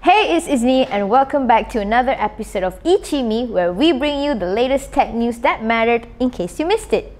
Hey, it's ICYMI and welcome back to another episode of ICYMI where we bring you the latest tech news that mattered in case you missed it.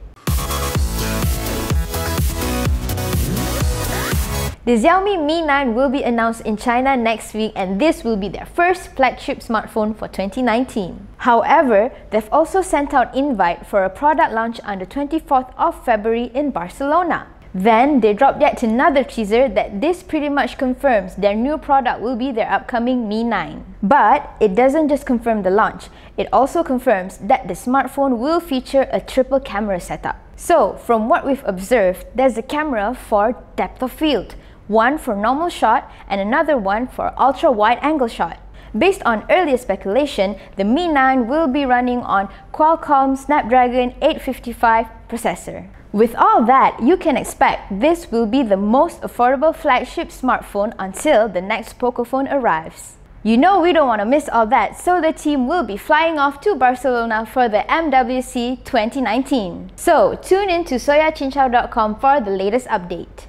The Xiaomi Mi 9 will be announced in China next week and this will be their first flagship smartphone for 2019. However, they've also sent out invite for a product launch on the 24th of February in Barcelona. Then, they dropped yet another teaser that this pretty much confirms their new product will be their upcoming Mi 9. But it doesn't just confirm the launch, it also confirms that the smartphone will feature a triple camera setup. So, from what we've observed, there's a camera for depth of field, one for normal shot and another one for ultra wide angle shot. Based on earlier speculation, the Mi 9 will be running on Qualcomm Snapdragon 855 processor. With all that, you can expect this will be the most affordable flagship smartphone until the next Pocophone arrives. You know we don't want to miss all that, so the team will be flying off to Barcelona for the MWC 2019. So tune in to soyachinchao.com for the latest update.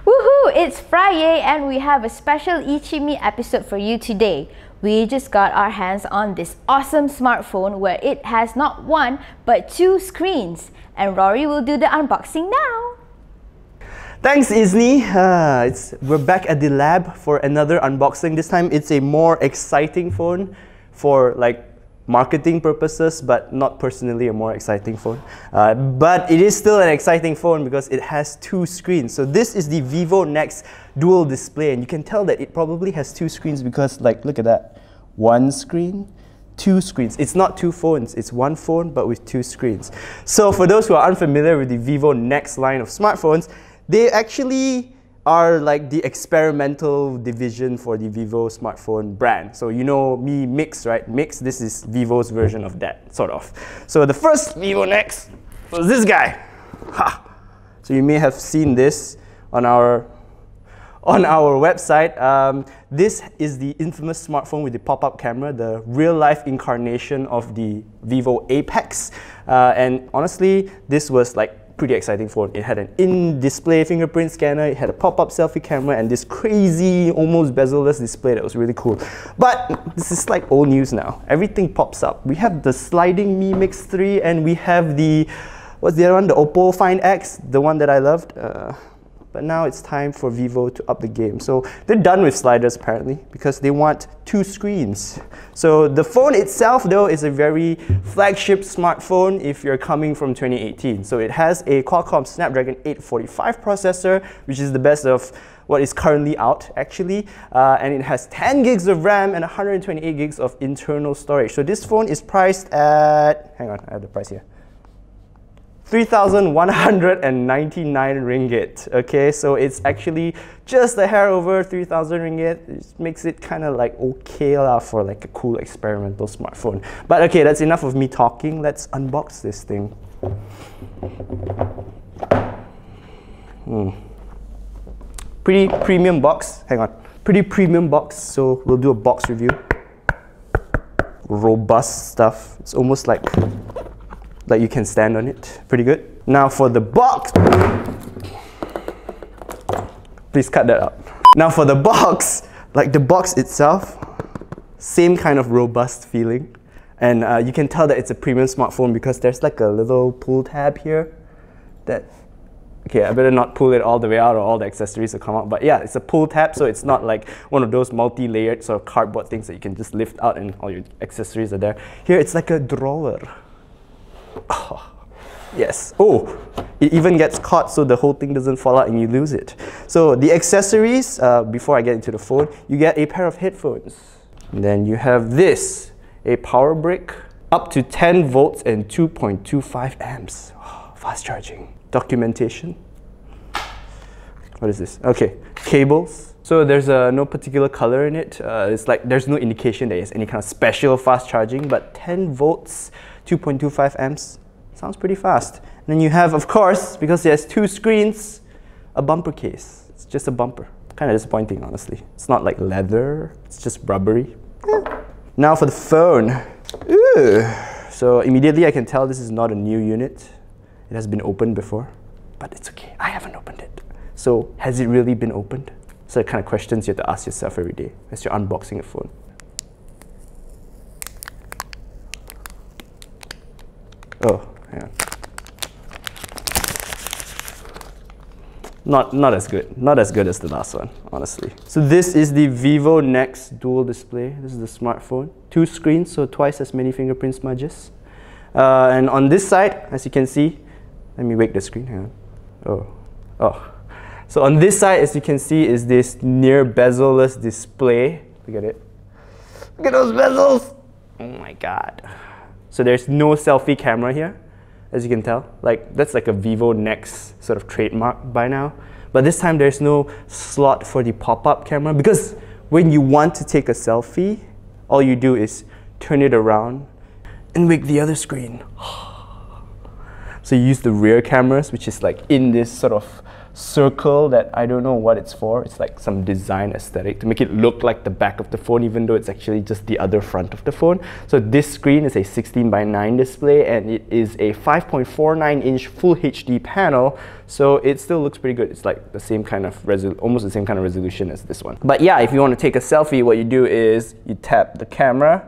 Woohoo! It's Friday and we have a special ICYMI episode for you today. We just got our hands on this awesome smartphone where it has not one but two screens. And Rory will do the unboxing now. Thanks, ICYMI. We're back at the lab for another unboxing. This time it's a more exciting phone for marketing purposes, but not personally a more exciting phone. But it is still an exciting phone because it has two screens. So this is the Vivo NEX Dual Display, and you can tell that it probably has two screens because look at that. One screen, two screens. It's not two phones, it's one phone but with two screens. So for those who are unfamiliar with the Vivo NEX line of smartphones, they actually are like the experimental division for the Vivo smartphone brand. So you know Mi Mix, right? Mix, this is Vivo's version of that, sort of. So the first Vivo NEX was this guy. Ha! So you may have seen this on our website. This is the infamous smartphone with the pop-up camera, the real-life incarnation of the Vivo Apex. And honestly, this was pretty exciting phone. It had an in-display fingerprint scanner, it had a pop-up selfie camera, and this crazy, almost bezel-less display that was really cool. But this is old news now. Everything pops up. We have the sliding Mi Mix 3, and we have the, what's the other one? The Oppo Find X, the one that I loved. But now it's time for Vivo to up the game. So they're done with sliders apparently because they want two screens. So the phone itself though is a very flagship smartphone if you're coming from 2018. So it has a Qualcomm Snapdragon 845 processor, which is the best of what is currently out actually. And it has 10 gigs of RAM and 128 gigs of internal storage. So this phone is priced at, hang on, I have the price here. 3,199 ringgit. Okay, so it's actually just a hair over 3,000 ringgit. It makes it kind of okay for a cool experimental smartphone. But okay, that's enough of me talking. Let's unbox this thing. Pretty premium box. Hang on. Pretty premium box. So we'll do a box review. Robust stuff. It's almost like you can stand on it. Pretty good. Now for the box. Please cut that out. Now for the box, the box itself, same kind of robust feeling. And you can tell that it's a premium smartphone because there's a little pull tab here that, okay, I better not pull it all the way out or all the accessories will come out. But yeah, it's a pull tab, so it's not one of those multi-layered sort of cardboard things that you can just lift out and all your accessories are there. Here it's like a drawer. Oh, yes. Oh, it even gets caught so the whole thing doesn't fall out and you lose it. So the accessories, before I get into the phone, you get a pair of headphones. And then you have this, a power brick, up to 10 volts and 2.25 amps. Oh, fast charging. Documentation. What is this? Okay, cables. So there's no particular color in it. It's there's no indication that it's any kind of special fast charging, but 10 volts, 2.25 amps, sounds pretty fast. And then you have, of course, because it has two screens, a bumper case. It's just a bumper. Kind of disappointing, honestly. It's not like leather, it's just rubbery. Now for the phone. Ooh. So immediately I can tell this is not a new unit. It has been opened before, but it's okay. I haven't opened it. So has it really been opened? So the kind of questions you have to ask yourself every day as you're unboxing a phone. Oh, hang on. Not as good. Not as good as the last one, honestly. So this is the Vivo NEX Dual Display. This is the smartphone. 2 screens, so twice as many fingerprint smudges. And on this side, as you can see, let me wake the screen. Hang on. Oh. So on this side, as you can see, is this near bezel-less display. Look at it. Look at those bezels! Oh my god. So there's no selfie camera here, as you can tell. Like, that's like a Vivo NEX sort of trademark by now. But this time there's no slot for the pop-up camera, because when you want to take a selfie, all you do is turn it around and wake the other screen. So you use the rear cameras, which is like in this sort of circle that I don't know what it's for. It's like some design aesthetic to make it look like the back of the phone, even though it's actually just the other front of the phone. So this screen is a 16:9 display, and it is a 5.49-inch Full HD panel. So it still looks pretty good. It's like the same kind of almost the same kind of resolution as this one. But yeah, if you want to take a selfie, what you do is you tap the camera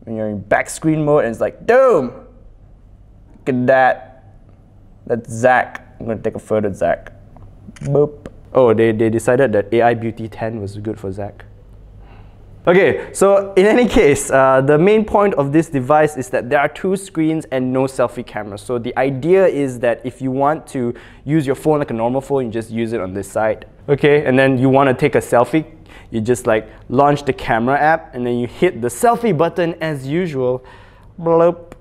when you're in back screen mode, and it's like, boom! Look at that. That's Zach. I'm gonna take a photo of Zach. Boop. Oh, they decided that AI Beauty 10 was good for Zach. Okay, so in any case, the main point of this device is that there are 2 screens and no selfie camera. So the idea is that if you want to use your phone like a normal phone, you just use it on this side. Okay, and then you want to take a selfie, you just like launch the camera app, and then you hit the selfie button as usual. Bloop.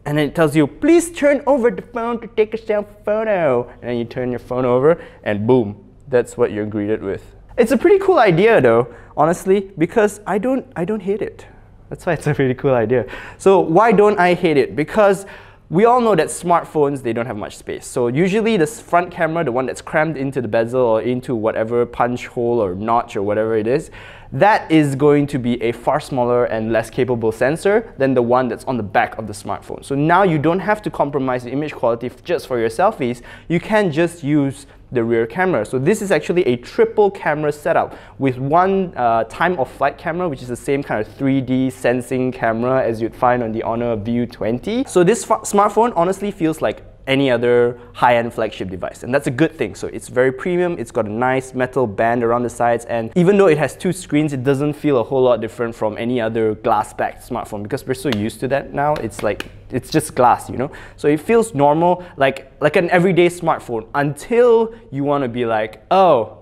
And then it tells you, please turn over the phone to take a selfie photo. And then you turn your phone over, and boom, that's what you're greeted with. It's a pretty cool idea though, honestly, because I don't hate it. That's why it's a pretty cool idea. So why don't I hate it? Because we all know that smartphones, they don't have much space. So usually the front camera, the one that's crammed into the bezel or into whatever punch hole or notch or whatever it is, that is going to be a far smaller and less capable sensor than the one that's on the back of the smartphone. So now you don't have to compromise the image quality just for your selfies. You can just use the rear camera. So this is actually a triple camera setup with one time of flight camera, which is the same kind of 3D sensing camera as you'd find on the Honor View 20. So this smartphone honestly feels like any other high-end flagship device, and that's a good thing. So it's very premium, it's got a nice metal band around the sides, and even though it has 2 screens, it doesn't feel a whole lot different from any other glass-backed smartphone, because we're so used to that now. It's like, it's just glass, you know? So it feels normal, like an everyday smartphone, until you want to be like, oh,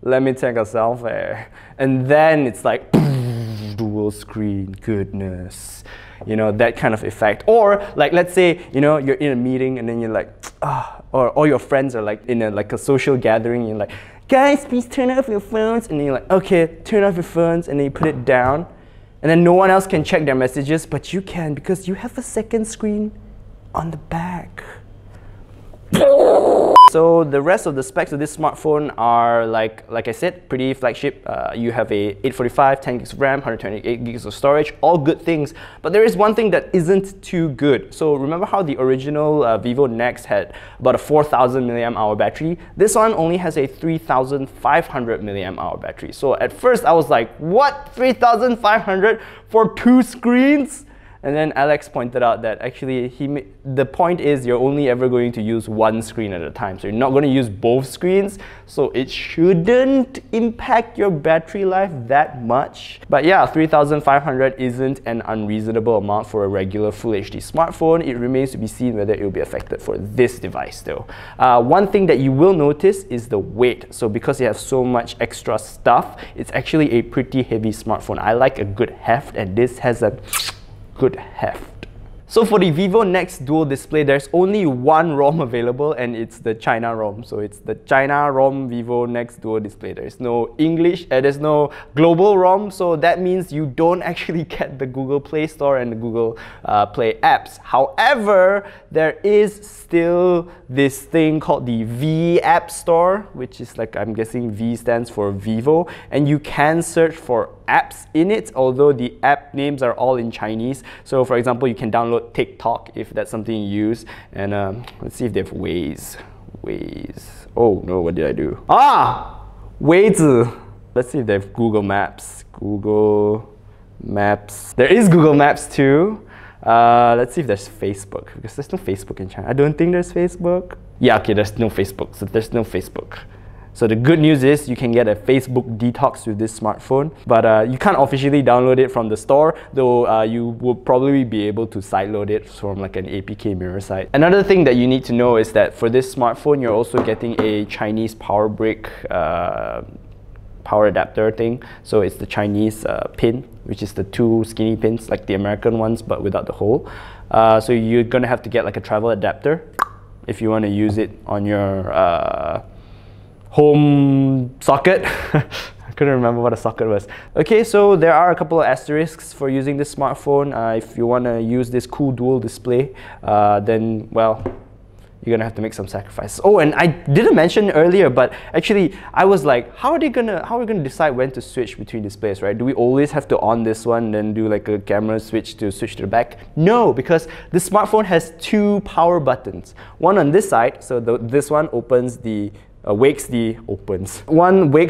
let me take a selfie. And then it's like, dual screen, goodness. You know, that kind of effect. Or like, let's say, you know, you're in a meeting and then you're like, or all your friends are like in a social gathering, and you're like, guys, please turn off your phones. And then you're like, okay, turn off your phones, and then you put it down. And then no one else can check their messages, but you can, because you have a second screen on the back. So the rest of the specs of this smartphone are like I said, pretty flagship. You have a 845, 10 gigs of RAM, 128 gigs of storage, all good things. But there is one thing that isn't too good. So remember how the original Vivo NEX had about a 4,000 mAh battery? This one only has a 3,500 mAh battery. So at first I was like, what? 3,500 for 2 screens? And then Alex pointed out that actually the point is you're only ever going to use one screen at a time. So you're not going to use both screens. So it shouldn't impact your battery life that much. But yeah, 3,500 isn't an unreasonable amount for a regular Full HD smartphone. It remains to be seen whether it will be affected for this device though. One thing that you will notice is the weight. So because it has so much extra stuff, it's actually a pretty heavy smartphone. I like a good heft, and this has a good heft. So for the Vivo NEX Dual Display, there's only one ROM available, and it's the China ROM. So it's the China ROM Vivo NEX Dual Display. There's no English, there's no global ROM, so that means you don't actually get the Google Play Store and the Google Play apps. However, there is still this thing called the V App Store, which is like, I'm guessing V stands for Vivo, and you can search for apps in it, although the app names are all in Chinese. So for example, you can download TikTok if that's something you use, and let's see if they have Waze. Oh no, what did I do? 位置. Let's see if they have Google Maps. Google Maps. There is Google Maps too. Let's see if there's Facebook, because there's no Facebook in China. I don't think there's Facebook. Yeah, okay, there's no Facebook. So there's no Facebook. So the good news is you can get a Facebook detox with this smartphone, but you can't officially download it from the store, though you will probably be able to sideload it from like an APK mirror site. Another thing that you need to know is that for this smartphone, you're also getting a Chinese power brick power adapter thing. So it's the Chinese pin, which is the two skinny pins like the American ones, but without the hole. So you're gonna have to get like a travel adapter if you want to use it on your home socket. I couldn't remember what a socket was. Okay, so there are a couple of asterisks for using this smartphone. If you want to use this cool dual display, then, well, you're gonna have to make some sacrifices. Oh, and I didn't mention earlier, but actually I was like, how are we gonna decide when to switch between displays, right? Do we always have to on this one, then do like a camera switch to the back? No, because the smartphone has two power buttons. One on this side, so this one opens the one wakes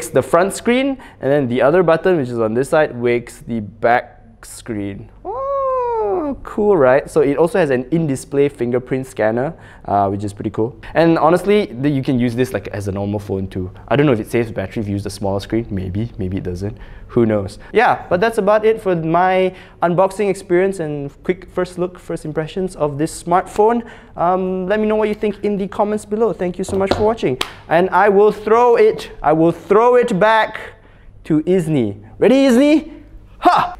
the front screen, and then the other button, which is on this side, wakes the back screen. Oh, cool, right? So it also has an in-display fingerprint scanner, which is pretty cool. And honestly, you can use this like as a normal phone too. I don't know if it saves battery if you use the smaller screen. Maybe it doesn't. Who knows? Yeah, but that's about it for my unboxing experience and quick first impressions of this smartphone. Let me know what you think in the comments below. Thank you so much for watching. And I will throw it back to ICYMI. Ready, ICYMI? Ha!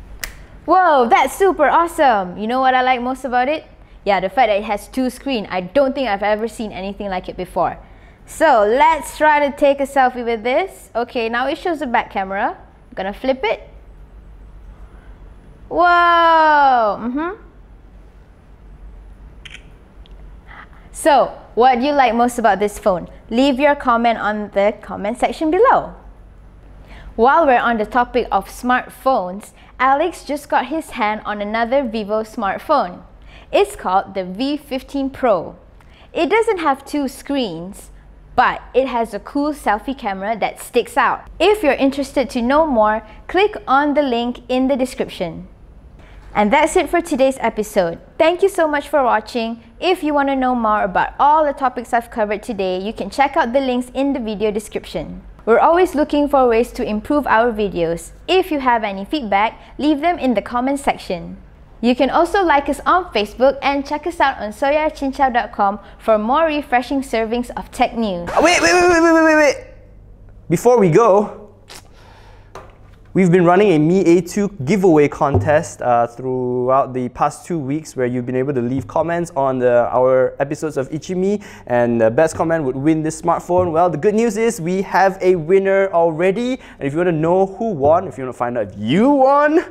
Whoa, that's super awesome! You know what I like most about it? Yeah, the fact that it has two screens. I don't think I've ever seen anything like it before. So let's try to take a selfie with this. Okay, now it shows the back camera. I'm gonna flip it. Whoa! So, what do you like most about this phone? Leave your comment on the comment section below. While we're on the topic of smartphones, Alex just got his hand on another Vivo smartphone. It's called the V15 Pro. It doesn't have two screens, but it has a cool selfie camera that sticks out. If you're interested to know more, click on the link in the description. And that's it for today's episode. Thank you so much for watching. If you want to know more about all the topics I've covered today, you can check out the links in the video description. We're always looking for ways to improve our videos. If you have any feedback, leave them in the comment section. You can also like us on Facebook and check us out on soyachinchow.com for more refreshing servings of tech news. Wait. Before we go, we've been running a Mi A2 giveaway contest throughout the past 2 weeks, where you've been able to leave comments on our episodes of ICYMI, and the best comment would win this smartphone. Well, the good news is we have a winner already, and if you want to know who won, if you want to find out if you won,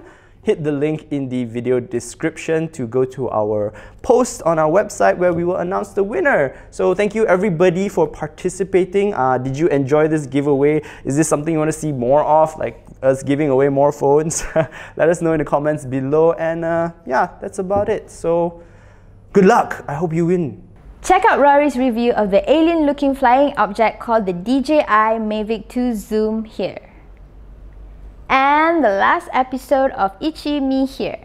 hit the link in the video description to go to our post on our website where we will announce the winner. So thank you everybody for participating. Did you enjoy this giveaway? Is this something you want to see more of, like us giving away more phones? Let us know in the comments below, and yeah, that's about it. So good luck. I hope you win. Check out Rory's review of the alien-looking flying object called the DJI Mavic 2 Zoom here. And the last episode of ICYMI here.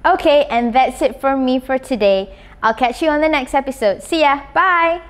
Okay, and that's it from me for today. I'll catch you on the next episode. See ya! Bye!